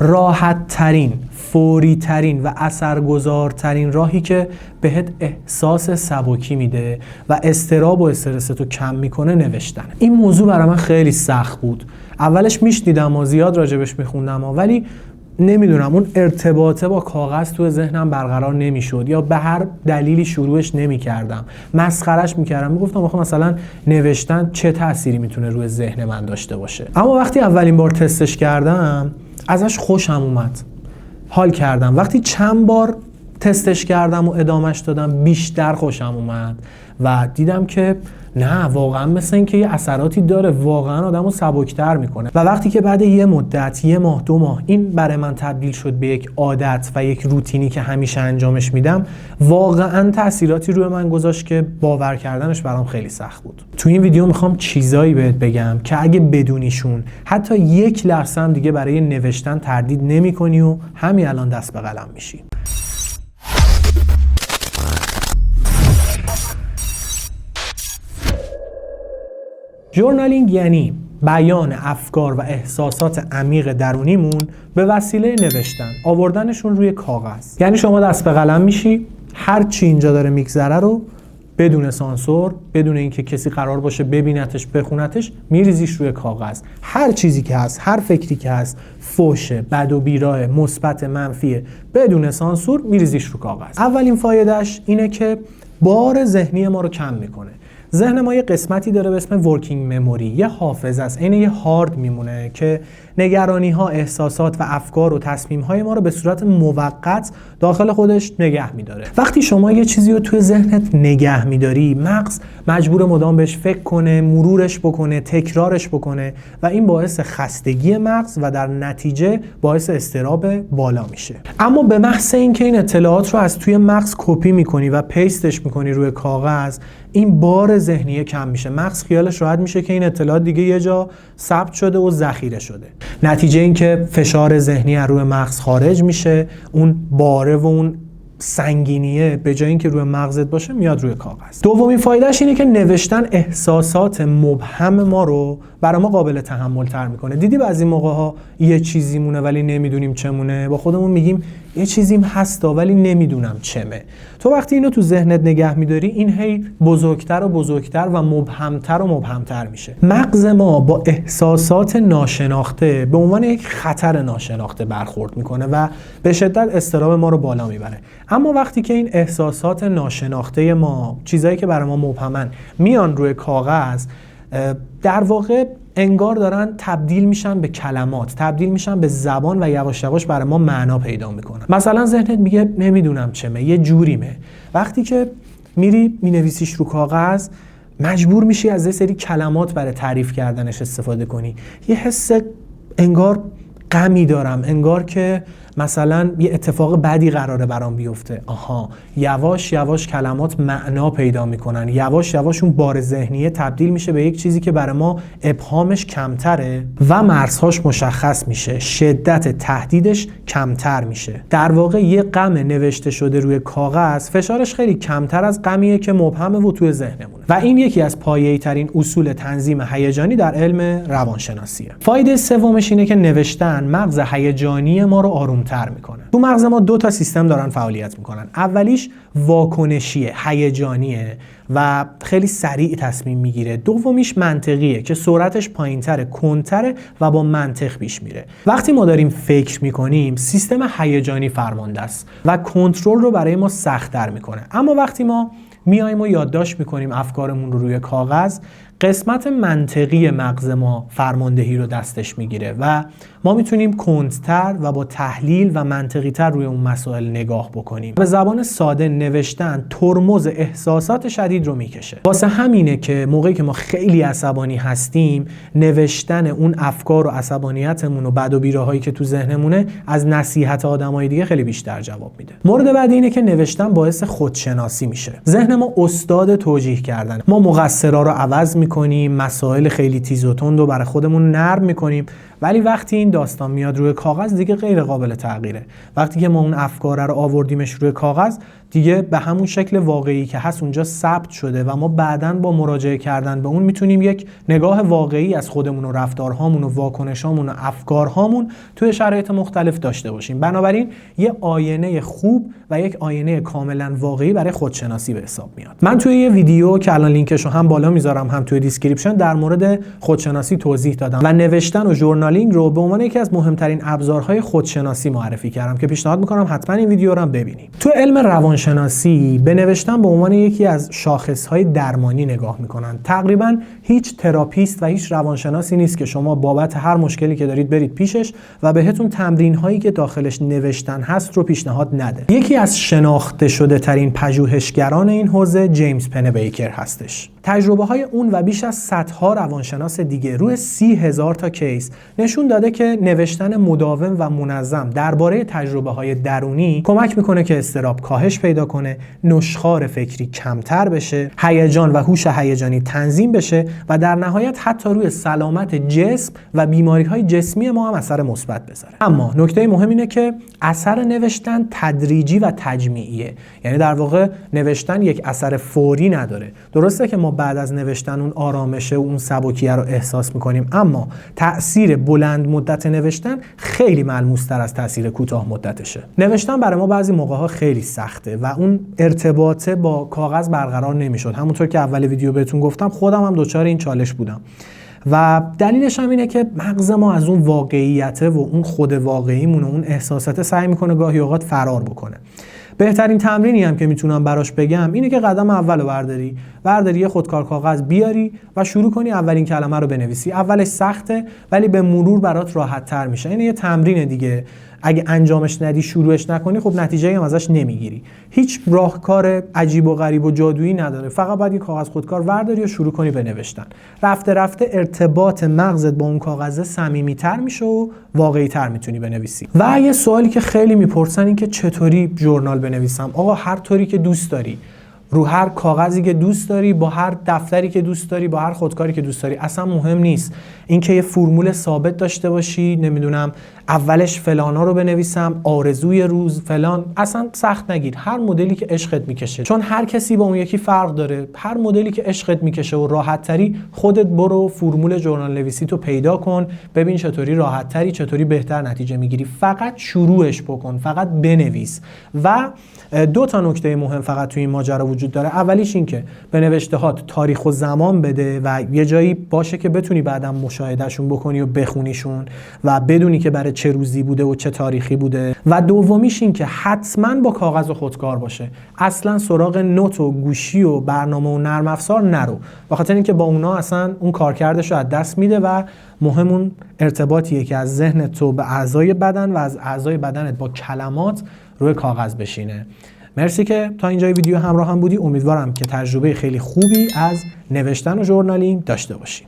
راحت ترین، فوری ترین و اثرگذارترین راهی که بهت احساس سبکی میده و اضطراب و استرس تو کم میکنه نوشتن. این موضوع برای من خیلی سخت بود. اولش میشنیدم و زیاد راجبش میخوندم ولی نمیدونم اون ارتباطه با کاغذ تو ذهنم برقرار نمیشد یا به هر دلیلی شروعش نمیکردم. مسخرش میکردم، میگفتم آخه مثلا نوشتن چه تأثیری میتونه روی ذهن من داشته باشه. اما وقتی اولین بار تستش کردم ازش خوشم اومد، حال کردم. وقتی چند بار تستش کردم و ادامش دادم بیشتر خوشم اومد و دیدم که نه واقعا مثل این که یه اثراتی داره، واقعا آدمو سبکتر میکنه. و وقتی که بعد یه مدت، یه ماه، 2 ماه این برای من تبدیل شد به یک عادت و یک روتینی که همیشه انجامش میدم، واقعا تأثیراتی روی من گذاشت که باور کردنش برام خیلی سخت بود. تو این ویدیو میخوام چیزایی بهت بگم که اگه بدونیشون حتی 1 لحظه هم دیگه برای نوشتن تردید نمیکنی و همین الان دست به قلم میشی. ژورنالینگ یعنی بیان افکار و احساسات عمیق درونیمون به وسیله نوشتن، آوردنشون روی کاغذ. یعنی شما دست به قلم میشی، هر چی اینجا داره میگذره رو بدون سانسور، بدون اینکه کسی قرار باشه ببینتش، بخونتش، میریزیش روی کاغذ. هر چیزی که هست، هر فکری که هست، فحشه، بد و بیراه، مثبت، منفیه، بدون سانسور میریزیش رو کاغذ. اولین فایدهش اینه که بار ذهنی ما رو کم میکنه. ذهن ما یه قسمتی داره به اسم ورکینگ مموری، یه حافظه است، عین یه هارد میمونه که نگرانی ها، احساسات و افکار و تصمیم های ما رو به صورت موقت داخل خودش نگه میداره. وقتی شما یه چیزی رو توی ذهنت نگه میداری، مغز مجبور مدام بهش فکر کنه، مرورش بکنه، تکرارش بکنه و این باعث خستگی مغز و در نتیجه باعث اضطراب بالا میشه. اما به محض اینکه این اطلاعات رو از توی مغز کپی میکنی و پیستش میکنی روی کاغذ، این بار ذهنی کم میشه. مغز خیالش راحت میشه که این اطلاعات دیگه یه جا ثبت شده و ذخیره شده. نتیجه این که فشار ذهنی از روی مغز خارج میشه، اون باره و اون سنگینیه به جای اینکه روی مغزت باشه میاد روی کاغذ. دومین فایدهش اینه که نوشتن احساسات مبهم ما رو برای ما قابل تحمل تر میکنه. دیدی بعضی موقع ها یه چیزی مونه ولی نمیدونیم چه مونه، با خودمون میگیم یه چیزیم هستا ولی نمیدونم چمه. تو وقتی اینو تو ذهنت نگه میداری، این هی بزرگتر و بزرگتر و مبهمتر و مبهمتر میشه. مغز ما با احساسات ناشناخته به عنوان یک خطر ناشناخته برخورد میکنه و به شدت اضطراب ما رو بالا میبره. اما وقتی که این احساسات ناشناخته ما، چیزایی که برای ما مبهمن، میان روی کاغذ، در واقع انگار دارن تبدیل میشن به کلمات، تبدیل میشن به زبان و یواش یواش برای ما معنا پیدا میکنن. مثلا ذهنت میگه نمیدونم چمه، یه جوریمه. وقتی که میری مینویسیش رو کاغذ، مجبور میشی از یه سری کلمات برای تعریف کردنش استفاده کنی. یه حس انگار غمی دارم، انگار که مثلا یه اتفاق بدی قراره برام بیفته. آها، یواش یواش کلمات معنا پیدا میکنن، یواش یواش اون بار ذهنیه تبدیل میشه به یک چیزی که برای ما ابهامش کمتره و مرزهاش مشخص میشه، شدت تهدیدش کمتر میشه. در واقع یه غم نوشته شده روی کاغذ فشارش خیلی کمتر از غمیه که مبهمه و توی ذهنمونه. و این یکی از پایه‌ای ترین اصول تنظیم هیجانی در علم روانشناسیه. فایده سومش اینه که نوشتن مغز هیجانی ما رو آرومتر میکنه. تو مغز ما 2 تا سیستم دارن فعالیت میکنن. اولیش واکنشیه، هیجانیه و خیلی سریع تصمیم میگیره. دومیش منطقیه که سرعتش پایینتره، کندتره و با منطق پیش میره. وقتی ما داریم فکر میکنیم، سیستم هیجانی فرمانده است و کنترل رو برای ما سخت‌تر میکنه. اما وقتی ما میایم و یادداشت میکنیم افکارمون رو روی کاغذ، قسمت منطقی مغز ما فرماندهی رو دستش میگیره و ما میتونیم کندتر و با تحلیل و منطقی تر روی اون مسائل نگاه بکنیم. به زبان ساده نوشتن ترمز احساسات شدید رو میکشه. واسه همینه که موقعی که ما خیلی عصبانی هستیم، نوشتن اون افکار و عصبانیتمون و بد و بیراهایی که تو ذهنمونه از نصیحت آدمای دیگه خیلی بیشتر جواب میده. مورد بعدی اینه که نوشتن باعث خودشناسی میشه. ذهن ما استاد توجیه کردن. ما مقصرا رو عوض میکنیم، مسائل خیلی تیز و تند رو برای خودمون نرم میکنیم، ولی وقتی این داستان میاد روی کاغذ دیگه غیر قابل تغییره. وقتی که ما اون افکار رو آوردیمش روی کاغذ دیگه به همون شکل واقعی که هست اونجا ثبت شده و ما بعداً با مراجعه کردن به اون میتونیم یک نگاه واقعی از خودمون و رفتارهامون و واکنشامون و افکارهامون توی شرایط مختلف داشته باشیم. بنابراین یه آینه خوب و یک آینه کاملا واقعی برای خودشناسی به حساب میاد. من توی یه ویدیو که الان لینکش رو هم بالا میذارم هم توی دیسکریپشن در مورد خودشناسی توضیح دادم و نوشتن و ژورنالینگ رو به عنوان یکی از مهمترین ابزارهای خودشناسی معرفی کردم که پیشنهاد میکنم حتما این ویدیو رو هم ببینید. تو علم روانشناسی به نوشتن به عنوان یکی از شاخصهای درمانی نگاه میکنن. تقریبا هیچ تراپیست و هیچ روانشناسی نیست که شما بابت هر مشکلی که دارید برید پیشش و بهتون تمرین هایی که داخلش نوشتن هست رو پیشنهاد نده. یکی از شناخته شده ترین پژوهشگران این حوزه جیمز پنبیکر هستش. تجربه های اون و بیش از صدها روانشناس دیگه روی 30,000 تا کیس نشون داده که نوشتن مداوم و منظم درباره تجربه های درونی کمک میکنه که اضطراب کاهش پیدا کنه، نشخوار فکری کمتر بشه، هیجان و هوش هیجانی تنظیم بشه و در نهایت حتی روی سلامت جسم و بیماری های جسمی ما هم اثر مثبت بذاره. اما نکته مهم اینه که اثر نوشتن تدریجی و تجمیعیه. یعنی در واقع نوشتن یک اثر فوری نداره. درسته که ما بعد از نوشتن اون آرامشه و اون سبکیه رو احساس میکنیم، اما تأثیر بلند مدت نوشتن خیلی ملموس‌تر از تأثیر کوتاه مدتشه. نوشتن برای ما بعضی موقع‌ها خیلی سخته و اون ارتباط با کاغذ برقرار نمیشد. همونطور که اول ویدیو بهتون گفتم خودم هم دچار این چالش بودم و دلیلش هم اینه که مغز ما از اون واقعیت و اون خود واقعیمون و اون احساسات سعی میکنه گاهی اوقات فرار بکنه. بهترین تمرینی هم که میتونم براش بگم اینه که قدم اولو برداری یه خودکار کاغذ بیاری و شروع کنی اولین کلمه رو بنویسی. اولش سخته ولی به مرور برات راحت تر میشه. این یه تمرین دیگه. اگه انجامش ندی، شروعش نکنی، خب نتیجه هم ازش نمیگیری. هیچ راهکار عجیب و غریب و جادویی نداره. فقط باید یه کاغذ خودکار برداری و شروع کنی به نوشتن. رفته رفته ارتباط مغزت با اون کاغذ صمیمیت‌تر میشه و واقعی‌تر میتونی بنویسی. و یه سوالی که خیلی میپرسن این که چطوری ژورنال بنویسم؟ آقا هر طوری که دوست داری. رو هر کاغذی که دوست داری، با هر دفتری که دوست داری، با هر خودکاری که دوست داری، اصلا مهم نیست. اینکه یه فرمول ثابت داشته باشی، نمیدونم اولش فلانا رو بنویسم، آرزوی روز فلان، اصلا سخت نگیر. هر مدلی که عشقت میکشه، چون هر کسی با اون یکی فرق داره. هر مدلی که عشقت میکشه و راحت تری، خودت برو فرمول ژورنال نویسی تو پیدا کن، ببین چطوری راحت تری، چطوری بهتر نتیجه میگیری. فقط شروعش بکن، فقط بنویس. و دو تا نکته مهم فقط توی این ماجرا وجود داره. اولیش این که به نوشته‌هات تاریخ و زمان بده و یه جایی باشه که بتونی بعداً مشاهدهشون بکنی و بخونیشون و بدونی که برای چه روزی بوده و چه تاریخی بوده. و دومیش این که حتماً با کاغذ و خودکار باشه. اصلاً سراغ نوت و گوشی و برنامه و نرم افزار نرو. بخاطر اینکه با اونا اصلاً اون کارکردش رو از دست میده و مهم اون ارتباطیه که از ذهن تو به اعضای بدن و از اعضای بدنت با کلمات روی کاغذ بشینه. مرسی که تا اینجای ویدیو همراه هم بودی. امیدوارم که تجربه خیلی خوبی از نوشتن و ژورنالینگ داشته باشی.